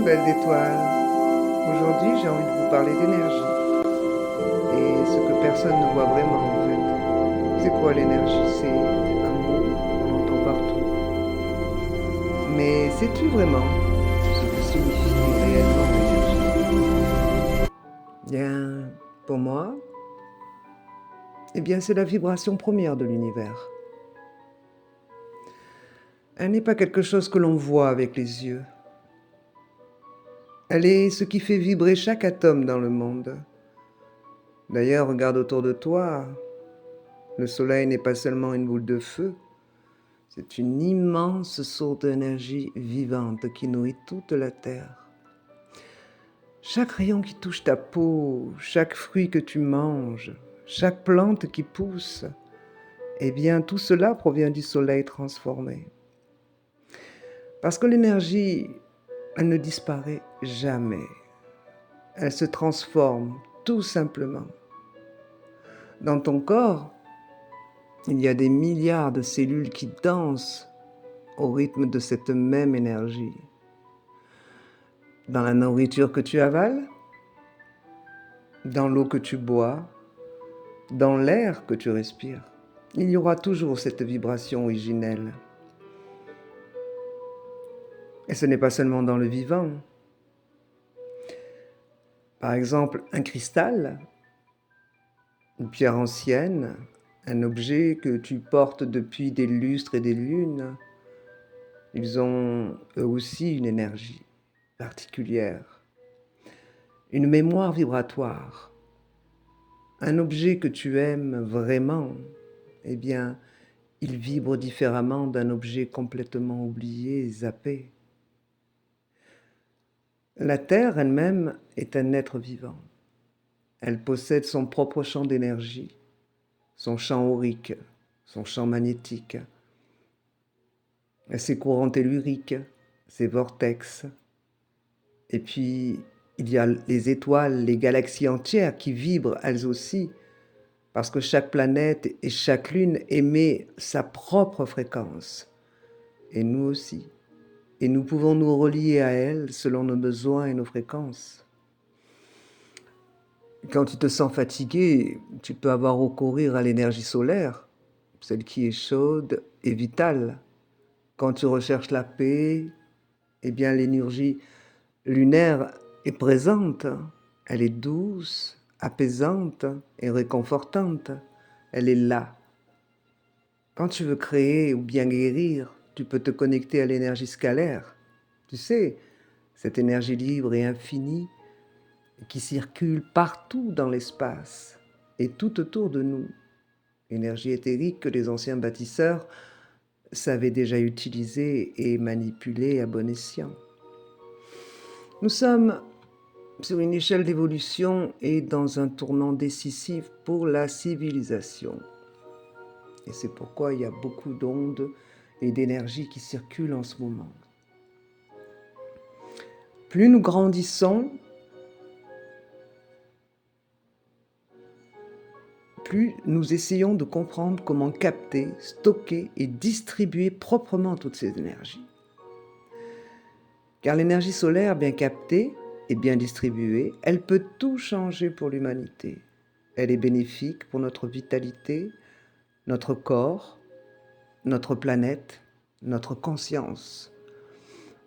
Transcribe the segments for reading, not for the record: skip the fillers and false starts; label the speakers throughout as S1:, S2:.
S1: belles étoiles. Aujourd'hui, j'ai envie de vous parler d'énergie et ce que personne ne voit vraiment en fait. C'est quoi l'énergie? C'est un mot qu'on entend partout. Mais sais-tu vraiment ce que signifie réellement l'énergie? Bien, pour moi, c'est la vibration première de l'univers. Elle n'est pas quelque chose que l'on voit avec les yeux. Elle est ce qui fait vibrer chaque atome dans le monde. D'ailleurs, regarde autour de toi. Le soleil n'est pas seulement une boule de feu, c'est une immense source d'énergie vivante qui nourrit toute la terre. Chaque rayon qui touche ta peau, chaque fruit que tu manges, chaque plante qui pousse, tout cela provient du soleil transformé. Parce que l'énergie, elle ne disparaît jamais. Elle se transforme tout simplement. Dans ton corps, il y a des milliards de cellules qui dansent au rythme de cette même énergie. Dans la nourriture que tu avales, dans l'eau que tu bois, dans l'air que tu respires, il y aura toujours cette vibration originelle. Et ce n'est pas seulement dans le vivant. Par exemple, un cristal, une pierre ancienne, un objet que tu portes depuis des lustres et des lunes, ils ont eux aussi une énergie particulière, une mémoire vibratoire. Un objet que tu aimes vraiment, il vibre différemment d'un objet complètement oublié, zappé. La Terre elle-même est un être vivant. Elle possède son propre champ d'énergie, son champ aurique, son champ magnétique, ses courants telluriques, ses vortex. Et puis, il y a les étoiles, les galaxies entières qui vibrent elles aussi, parce que chaque planète et chaque lune émet sa propre fréquence. Et nous aussi. Et nous pouvons nous relier à elle selon nos besoins et nos fréquences. Quand tu te sens fatigué, tu peux avoir recourir à l'énergie solaire, celle qui est chaude et vitale. Quand tu recherches la paix, l'énergie lunaire est présente. Elle est douce, apaisante et réconfortante. Elle est là. Quand tu veux créer ou bien guérir, tu peux te connecter à l'énergie scalaire. Tu sais, cette énergie libre et infinie qui circule partout dans l'espace et tout autour de nous. Énergie éthérique que les anciens bâtisseurs savaient déjà utiliser et manipuler à bon escient. Nous sommes sur une échelle d'évolution et dans un tournant décisif pour la civilisation. Et c'est pourquoi il y a beaucoup d'ondes et d'énergie qui circulent en ce moment. Plus nous grandissons, plus nous essayons de comprendre comment capter, stocker et distribuer proprement toutes ces énergies. Car l'énergie solaire bien captée et bien distribuée, elle peut tout changer pour l'humanité. Elle est bénéfique pour notre vitalité, notre corps, notre planète, notre conscience.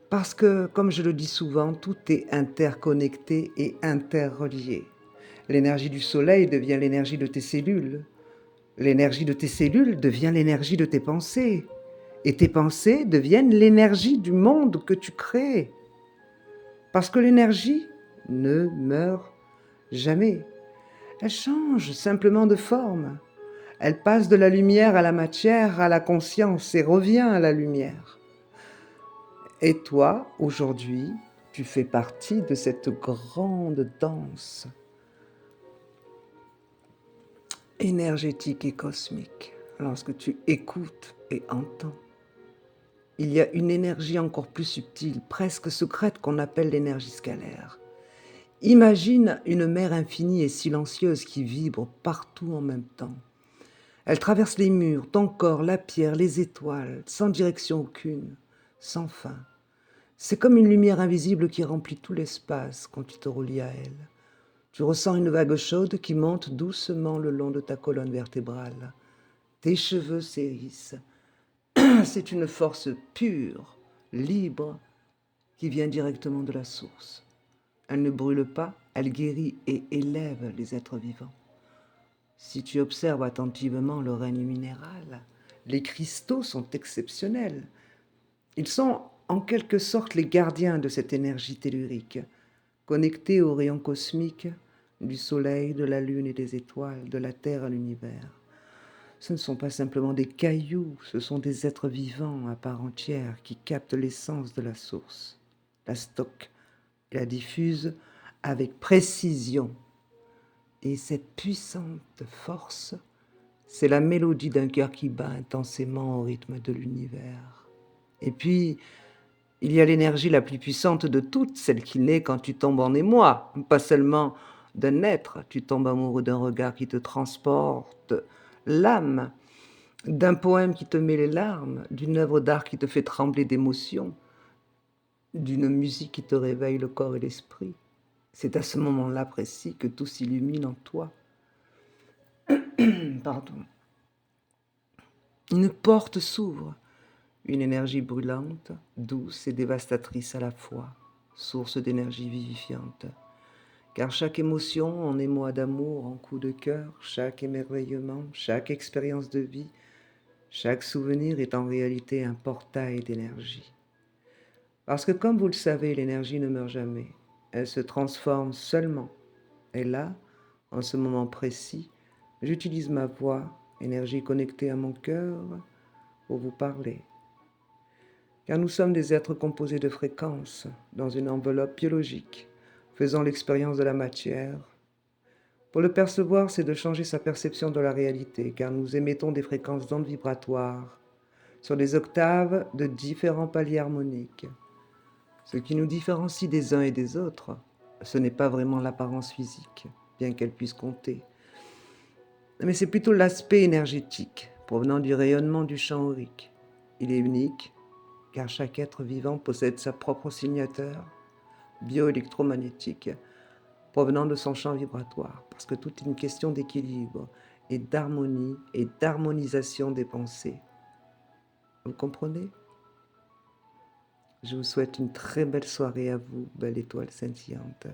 S1: Parce que, comme je le dis souvent, tout est interconnecté et interrelié. L'énergie du soleil devient l'énergie de tes cellules. L'énergie de tes cellules devient l'énergie de tes pensées. Et tes pensées deviennent l'énergie du monde que tu crées. Parce que l'énergie ne meurt jamais. Elle change simplement de forme. Elle passe de la lumière à la matière, à la conscience et revient à la lumière. Et toi, aujourd'hui, tu fais partie de cette grande danse énergétique et cosmique. Lorsque tu écoutes et entends, il y a une énergie encore plus subtile, presque secrète, qu'on appelle l'énergie scalaire. Imagine une mer infinie et silencieuse qui vibre partout en même temps. Elle traverse les murs, ton corps, la pierre, les étoiles, sans direction aucune, sans fin. C'est comme une lumière invisible qui remplit tout l'espace quand tu te relis à elle. Tu ressens une vague chaude qui monte doucement le long de ta colonne vertébrale. Tes cheveux s'hérissent. C'est une force pure, libre, qui vient directement de la source. Elle ne brûle pas, elle guérit et élève les êtres vivants. Si tu observes attentivement le règne minéral, les cristaux sont exceptionnels. Ils sont en quelque sorte les gardiens de cette énergie tellurique, connectés aux rayons cosmiques du Soleil, de la Lune et des étoiles, de la Terre à l'univers. Ce ne sont pas simplement des cailloux, ce sont des êtres vivants à part entière qui captent l'essence de la source, la stockent et la diffusent avec précision. Et cette puissante force, c'est la mélodie d'un cœur qui bat intensément au rythme de l'univers. Et puis, il y a l'énergie la plus puissante de toutes, celle qui naît quand tu tombes en émoi, pas seulement d'un être, tu tombes amoureux d'un regard qui te transporte l'âme, d'un poème qui te met les larmes, d'une œuvre d'art qui te fait trembler d'émotion, d'une musique qui te réveille le corps et l'esprit. C'est à ce moment-là précis que tout s'illumine en toi. Pardon. Une porte s'ouvre, une énergie brûlante, douce et dévastatrice à la fois, source d'énergie vivifiante. Car chaque émotion en émoi d'amour, en coup de cœur, chaque émerveillement, chaque expérience de vie, chaque souvenir est en réalité un portail d'énergie. Parce que comme vous le savez, l'énergie ne meurt jamais. Elle se transforme seulement. Et là, en ce moment précis, j'utilise ma voix, énergie connectée à mon cœur, pour vous parler. Car nous sommes des êtres composés de fréquences, dans une enveloppe biologique, faisant l'expérience de la matière. Pour le percevoir, c'est de changer sa perception de la réalité, car nous émettons des fréquences d'ondes vibratoires sur des octaves de différents paliers harmoniques. Ce qui nous différencie des uns et des autres, ce n'est pas vraiment l'apparence physique, bien qu'elle puisse compter, mais c'est plutôt l'aspect énergétique, provenant du rayonnement du champ aurique. Il est unique, car chaque être vivant possède sa propre signature bioélectromagnétique provenant de son champ vibratoire, parce que tout est une question d'équilibre et d'harmonie et d'harmonisation des pensées. Vous comprenez? Je vous souhaite une très belle soirée à vous, belle étoile scintillante.